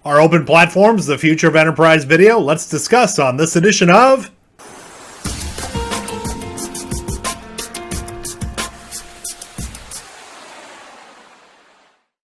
Are open platforms the future of enterprise video? Let's discuss on this edition of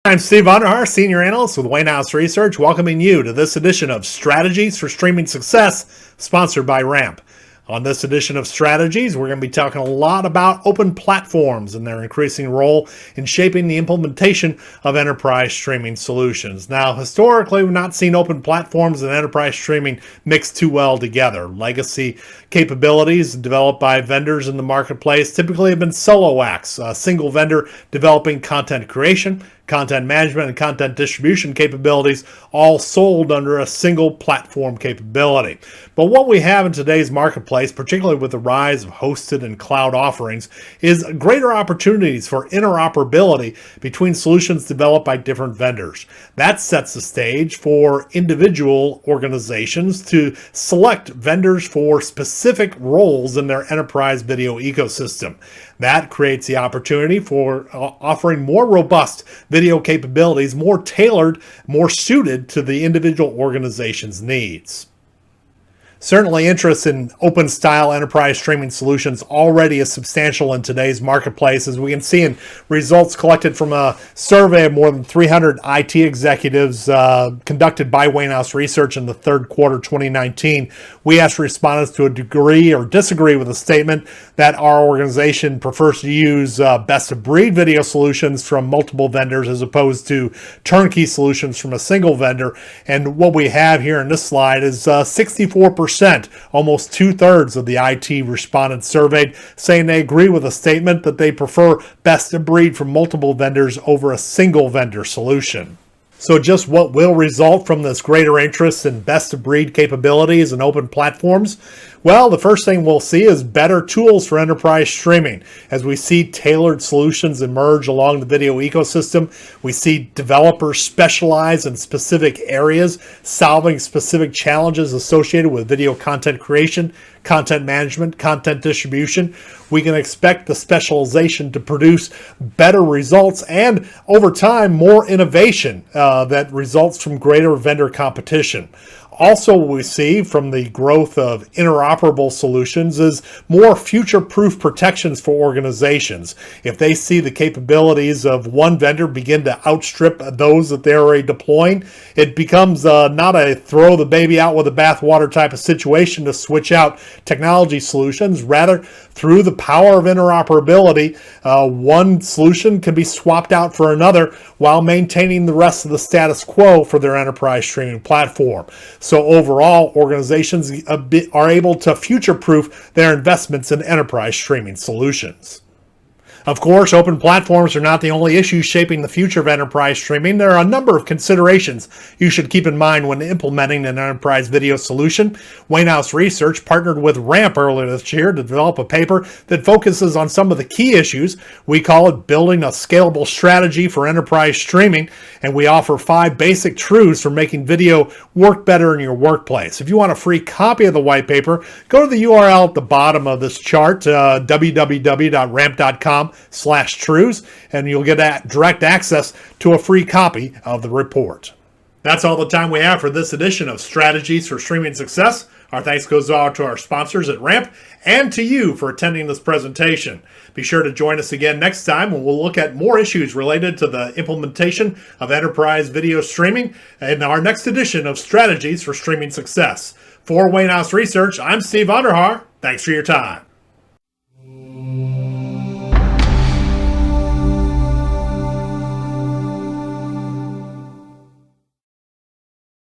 I'm Steve Underhar, Senior Analyst with Wayne House Research, welcoming you to this edition of Strategies for Streaming Success, sponsored by Ramp. On this edition of Strategies, we're going to be talking a lot about open platforms and their increasing role in shaping the implementation of enterprise streaming solutions. Now, historically, we've not seen open platforms and enterprise streaming mixed too well together. Legacy capabilities developed by vendors in the marketplace typically have been solo acts, a single vendor developing content creation, content management, and content distribution capabilities, all sold under a single platform capability. But what we have in today's marketplace, particularly with the rise of hosted and cloud offerings, is greater opportunities for interoperability between solutions developed by different vendors. That sets the stage for individual organizations to select vendors for specific roles in their enterprise video ecosystem. That creates the opportunity for offering more robust video capabilities, more tailored, more suited to the individual organization's needs. Certainly, interest in open-style enterprise streaming solutions already is substantial in today's marketplace, as we can see in results collected from a survey of more than 300 IT executives conducted by Wayne House Research in the third quarter 2019. We asked respondents to agree or disagree with the statement that our organization prefers to use best-of-breed video solutions from multiple vendors as opposed to turnkey solutions from a single vendor. And what we have here in this slide is 64%. Almost two-thirds of the IT respondents surveyed saying they agree with a statement that they prefer best of breed from multiple vendors over a single vendor solution. So just what will result from this greater interest in best-of-breed capabilities and open platforms? Well, the first thing we'll see is better tools for enterprise streaming. As we see tailored solutions emerge along the video ecosystem, we see developers specialize in specific areas, solving specific challenges associated with video content creation, content management, content distribution. We can expect the specialization to produce better results and, over time, more innovation that results from greater vendor competition. Also, what we see from the growth of interoperable solutions is more future-proof protections for organizations. If they see the capabilities of one vendor begin to outstrip those that they're already deploying, it becomes not a throw the baby out with the bathwater type of situation to switch out technology solutions. Rather, through the power of interoperability, one solution can be swapped out for another while maintaining the rest of the status quo for their enterprise streaming platform. So overall, organizations are able to future-proof their investments in enterprise streaming solutions. Of course, open platforms are not the only issues shaping the future of enterprise streaming. There are a number of considerations you should keep in mind when implementing an enterprise video solution. Wayne House Research partnered with Ramp earlier this year to develop a paper that focuses on some of the key issues. We call it Building a Scalable Strategy for Enterprise Streaming, and we offer 5 basic truths for making video work better in your workplace. If you want a free copy of the white paper, go to the URL at the bottom of this chart, www.ramp.com/truths, and you'll get direct access to a free copy of the report. That's all the time we have for this edition of Strategies for Streaming Success. Our thanks goes out to our sponsors at Ramp and to you for attending this presentation. Be sure to join us again next time when we'll look at more issues related to the implementation of enterprise video streaming in our next edition of Strategies for Streaming Success. For Wayne House Research, I'm Steve Underhar. Thanks for your time.